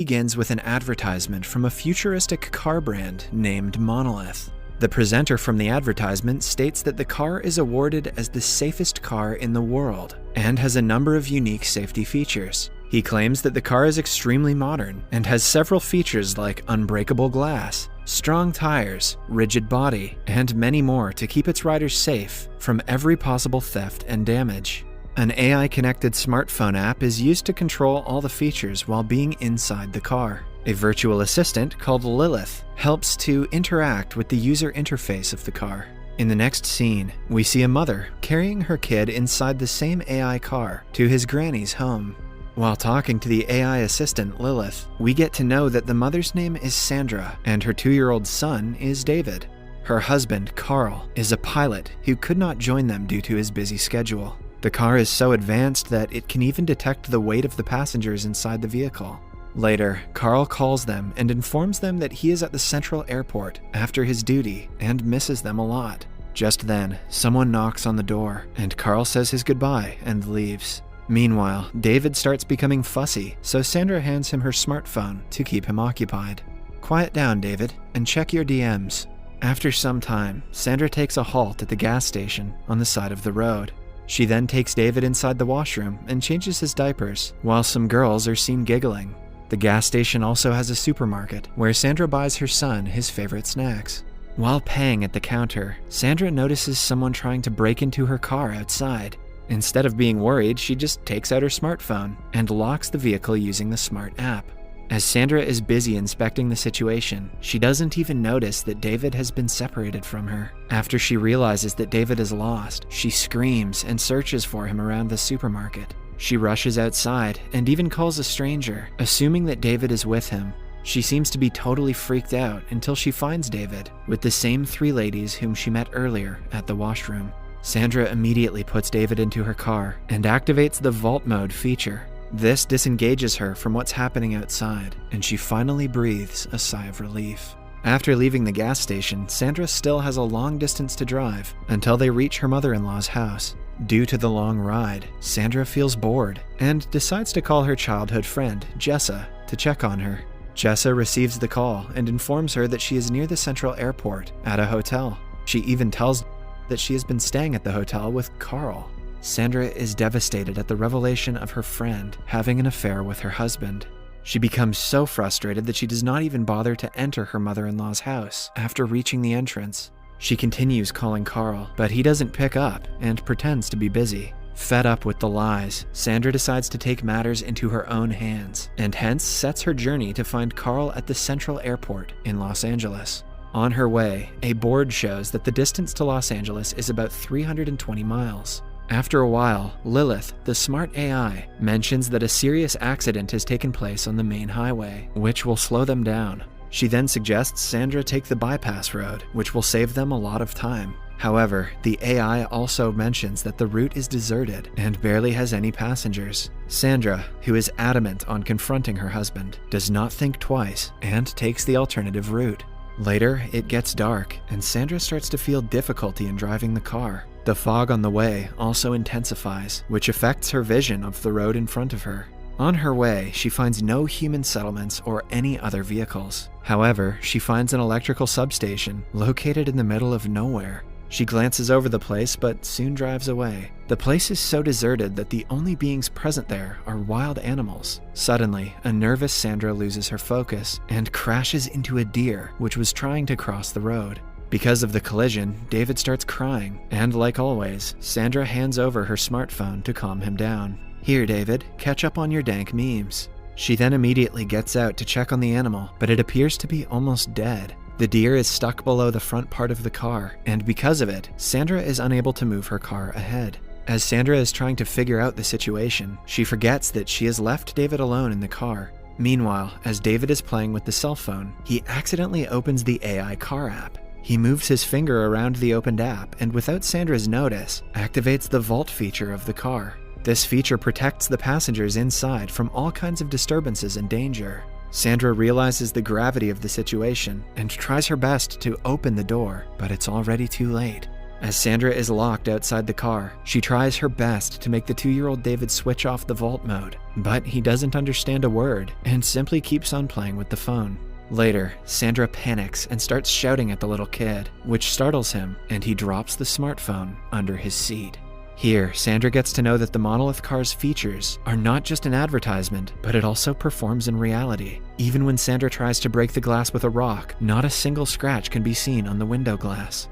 begins with an advertisement from a futuristic car brand named Monolith. The presenter from the advertisement states that the car is awarded as the safest car in the world and has a number of unique safety features. He claims that the car is extremely modern and has several features like unbreakable glass, strong tires, rigid body, and many more to keep its riders safe from every possible theft and damage. An AI-connected smartphone app is used to control all the features while being inside the car. A virtual assistant called Lilith helps to interact with the user interface of the car. In the next scene, we see a mother carrying her kid inside the same AI car to his granny's home. While talking to the AI assistant Lilith, we get to know that the mother's name is Sandra and her 2-year-old son is David. Her husband, Carl, is a pilot who could not join them due to his busy schedule. The car is so advanced that it can even detect the weight of the passengers inside the vehicle. Later, Carl calls them and informs them that he is at the Central Airport after his duty and misses them a lot. Just then, someone knocks on the door, and Carl says his goodbye and leaves. Meanwhile, David starts becoming fussy, so Sandra hands him her smartphone to keep him occupied. "Quiet down, David, and check your DMs." After some time, Sandra takes a halt at the gas station on the side of the road. She then takes David inside the washroom and changes his diapers, while some girls are seen giggling. The gas station also has a supermarket, where Sandra buys her son his favorite snacks. While paying at the counter, Sandra notices someone trying to break into her car outside. Instead of being worried, she just takes out her smartphone and locks the vehicle using the smart app. As Sandra is busy inspecting the situation, she doesn't even notice that David has been separated from her. After she realizes that David is lost, she screams and searches for him around the supermarket. She rushes outside and even calls a stranger, assuming that David is with him. She seems to be totally freaked out until she finds David with the same 3 ladies whom she met earlier at the washroom. Sandra immediately puts David into her car and activates the vault mode feature. This disengages her from what's happening outside, and she finally breathes a sigh of relief. After leaving the gas station, Sandra still has a long distance to drive until they reach her mother-in-law's house. Due to the long ride, Sandra feels bored and decides to call her childhood friend, Jessa, to check on her. Jessa receives the call and informs her that she is near the Central Airport at a hotel. She even tells that she has been staying at the hotel with Carl. Sandra is devastated at the revelation of her friend having an affair with her husband. She becomes so frustrated that she does not even bother to enter her mother-in-law's house after reaching the entrance. She continues calling Carl, but he doesn't pick up and pretends to be busy. Fed up with the lies, Sandra decides to take matters into her own hands and hence sets her journey to find Carl at the Central Airport in Los Angeles. On her way, a board shows that the distance to Los Angeles is about 320 miles. After a while, Lilith, the smart AI, mentions that a serious accident has taken place on the main highway, which will slow them down. She then suggests Sandra take the bypass road, which will save them a lot of time. However, the AI also mentions that the route is deserted and barely has any passengers. Sandra, who is adamant on confronting her husband, does not think twice and takes the alternative route. Later, it gets dark, and Sandra starts to feel difficulty in driving the car. The fog on the way also intensifies, which affects her vision of the road in front of her. On her way, she finds no human settlements or any other vehicles. However, she finds an electrical substation located in the middle of nowhere. She glances over the place but soon drives away. The place is so deserted that the only beings present there are wild animals. Suddenly, a nervous Sandra loses her focus and crashes into a deer which was trying to cross the road. Because of the collision, David starts crying, and like always, Sandra hands over her smartphone to calm him down. "Here, David, catch up on your dank memes." She then immediately gets out to check on the animal, but it appears to be almost dead. The deer is stuck below the front part of the car, and because of it, Sandra is unable to move her car ahead. As Sandra is trying to figure out the situation, she forgets that she has left David alone in the car. Meanwhile, as David is playing with the cell phone, he accidentally opens the AI car app. He moves his finger around the opened app and without Sandra's notice, activates the vault feature of the car. This feature protects the passengers inside from all kinds of disturbances and danger. Sandra realizes the gravity of the situation and tries her best to open the door, but it's already too late. As Sandra is locked outside the car, she tries her best to make the 2-year-old David switch off the vault mode, but he doesn't understand a word and simply keeps on playing with the phone. Later, Sandra panics and starts shouting at the little kid, which startles him, and he drops the smartphone under his seat. Here, Sandra gets to know that the Monolith car's features are not just an advertisement, but it also performs in reality. Even when Sandra tries to break the glass with a rock, not a single scratch can be seen on the window glass.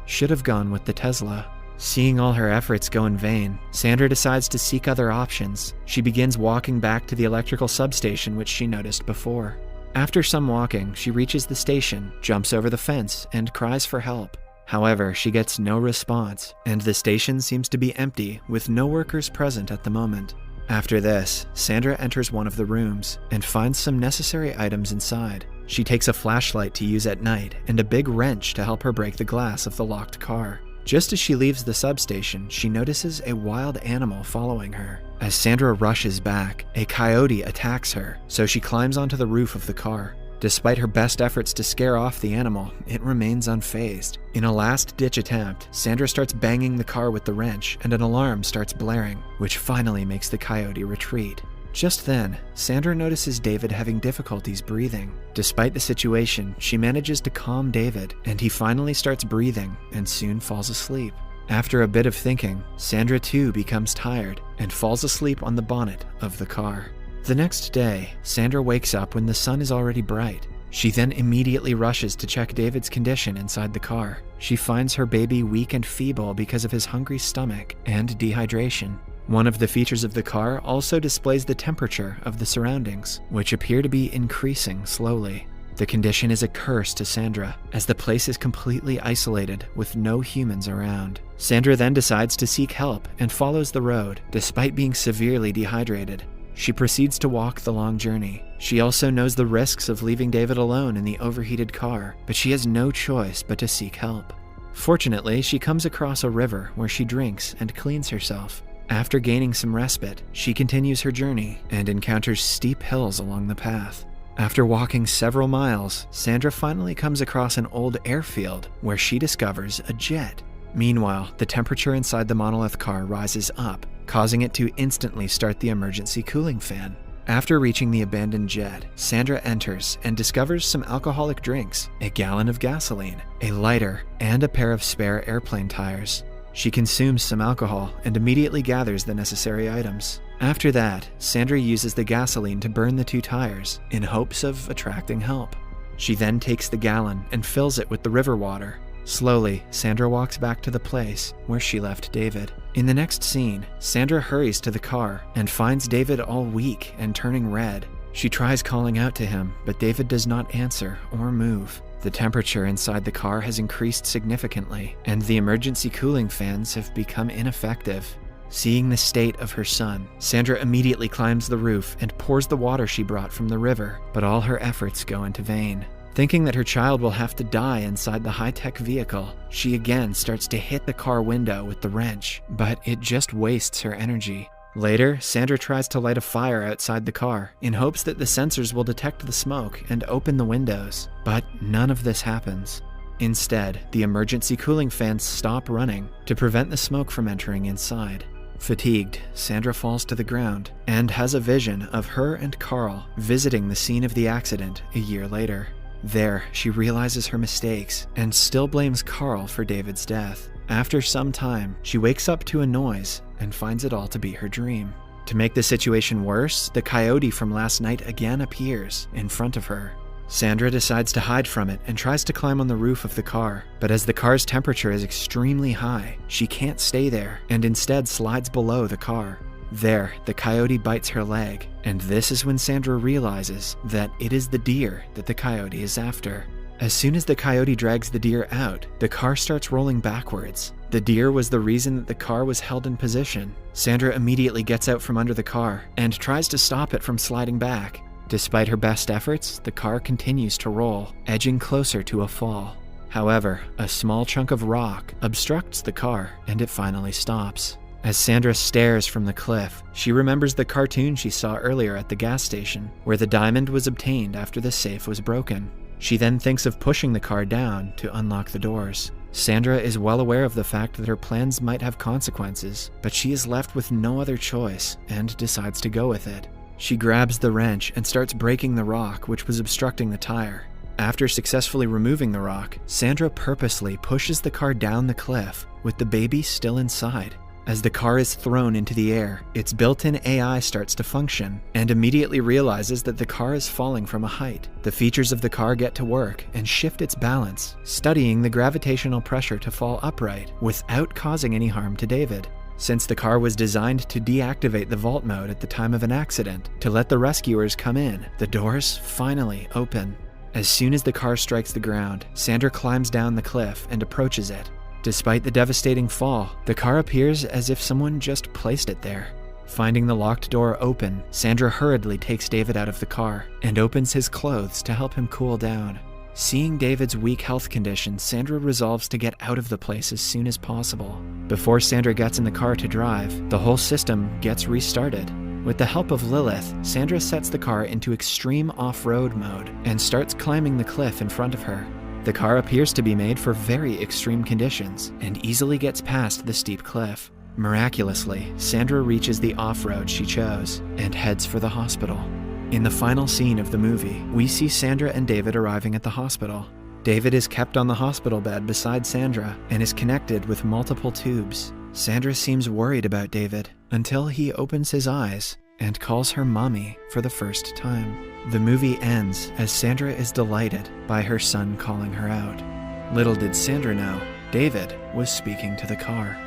Should have gone with the Tesla. Seeing all her efforts go in vain, Sandra decides to seek other options. She begins walking back to the electrical substation which she noticed before. After some walking, she reaches the station, jumps over the fence, and cries for help. However, she gets no response, and the station seems to be empty, with no workers present at the moment. After this, Sandra enters one of the rooms and finds some necessary items inside. She takes a flashlight to use at night and a big wrench to help her break the glass of the locked car. Just as she leaves the substation, she notices a wild animal following her. As Sandra rushes back, a coyote attacks her, so she climbs onto the roof of the car. Despite her best efforts to scare off the animal, it remains unfazed. In a last-ditch attempt, Sandra starts banging the car with the wrench, and an alarm starts blaring, which finally makes the coyote retreat. Just then, Sandra notices David having difficulties breathing. Despite the situation, she manages to calm David, and he finally starts breathing and soon falls asleep. After a bit of thinking, Sandra too becomes tired and falls asleep on the bonnet of the car. The next day, Sandra wakes up when the sun is already bright. She then immediately rushes to check David's condition inside the car. She finds her baby weak and feeble because of his hungry stomach and dehydration. One of the features of the car also displays the temperature of the surroundings, which appear to be increasing slowly. The condition is a curse to Sandra, as the place is completely isolated with no humans around. Sandra then decides to seek help and follows the road, despite being severely dehydrated. She proceeds to walk the long journey. She also knows the risks of leaving David alone in the overheated car, but she has no choice but to seek help. Fortunately, she comes across a river where she drinks and cleans herself. After gaining some respite, she continues her journey and encounters steep hills along the path. After walking several miles, Sandra finally comes across an old airfield where she discovers a jet. Meanwhile, the temperature inside the Monolith car rises up, causing it to instantly start the emergency cooling fan. After reaching the abandoned jet, Sandra enters and discovers some alcoholic drinks, a gallon of gasoline, a lighter, and a pair of spare airplane tires. She consumes some alcohol and immediately gathers the necessary items. After that, Sandra uses the gasoline to burn the 2 tires in hopes of attracting help. She then takes the gallon and fills it with the river water. Slowly, Sandra walks back to the place where she left David. In the next scene, Sandra hurries to the car and finds David all weak and turning red. She tries calling out to him, but David does not answer or move. The temperature inside the car has increased significantly, and the emergency cooling fans have become ineffective. Seeing the state of her son, Sandra immediately climbs the roof and pours the water she brought from the river, but all her efforts go into vain. Thinking that her child will have to die inside the high-tech vehicle, she again starts to hit the car window with the wrench, but it just wastes her energy. Later, Sandra tries to light a fire outside the car in hopes that the sensors will detect the smoke and open the windows, but none of this happens. Instead, the emergency cooling fans stop running to prevent the smoke from entering inside. Fatigued, Sandra falls to the ground and has a vision of her and Carl visiting the scene of the accident a year later. There, she realizes her mistakes and still blames Carl for David's death. After some time, she wakes up to a noise and finds it all to be her dream. To make the situation worse, the coyote from last night again appears in front of her. Sandra decides to hide from it and tries to climb on the roof of the car, but as the car's temperature is extremely high, she can't stay there and instead slides below the car. There, the coyote bites her leg, and this is when Sandra realizes that it is the deer that the coyote is after. As soon as the coyote drags the deer out, the car starts rolling backwards. The deer was the reason that the car was held in position. Sandra immediately gets out from under the car and tries to stop it from sliding back. Despite her best efforts, the car continues to roll, edging closer to a fall. However, a small chunk of rock obstructs the car, and it finally stops. As Sandra stares from the cliff, she remembers the cartoon she saw earlier at the gas station, where the diamond was obtained after the safe was broken. She then thinks of pushing the car down to unlock the doors. Sandra is well aware of the fact that her plans might have consequences, but she is left with no other choice and decides to go with it. She grabs the wrench and starts breaking the rock which was obstructing the tire. After successfully removing the rock, Sandra purposely pushes the car down the cliff with the baby still inside. As the car is thrown into the air, its built-in AI starts to function and immediately realizes that the car is falling from a height. The features of the car get to work and shift its balance, studying the gravitational pressure to fall upright without causing any harm to David. Since the car was designed to deactivate the vault mode at the time of an accident to let the rescuers come in, the doors finally open. As soon as the car strikes the ground, Sandra climbs down the cliff and approaches it. Despite the devastating fall, the car appears as if someone just placed it there. Finding the locked door open, Sandra hurriedly takes David out of the car and opens his clothes to help him cool down. Seeing David's weak health condition, Sandra resolves to get out of the place as soon as possible. Before Sandra gets in the car to drive, the whole system gets restarted. With the help of Lilith, Sandra sets the car into extreme off-road mode and starts climbing the cliff in front of her. The car appears to be made for very extreme conditions and easily gets past the steep cliff. Miraculously, Sandra reaches the off-road she chose and heads for the hospital. In the final scene of the movie, we see Sandra and David arriving at the hospital. David is kept on the hospital bed beside Sandra and is connected with multiple tubes. Sandra seems worried about David until he opens his eyes and calls her mommy for the first time. The movie ends as Sandra is delighted by her son calling her out. Little did Sandra know, David was speaking to the car.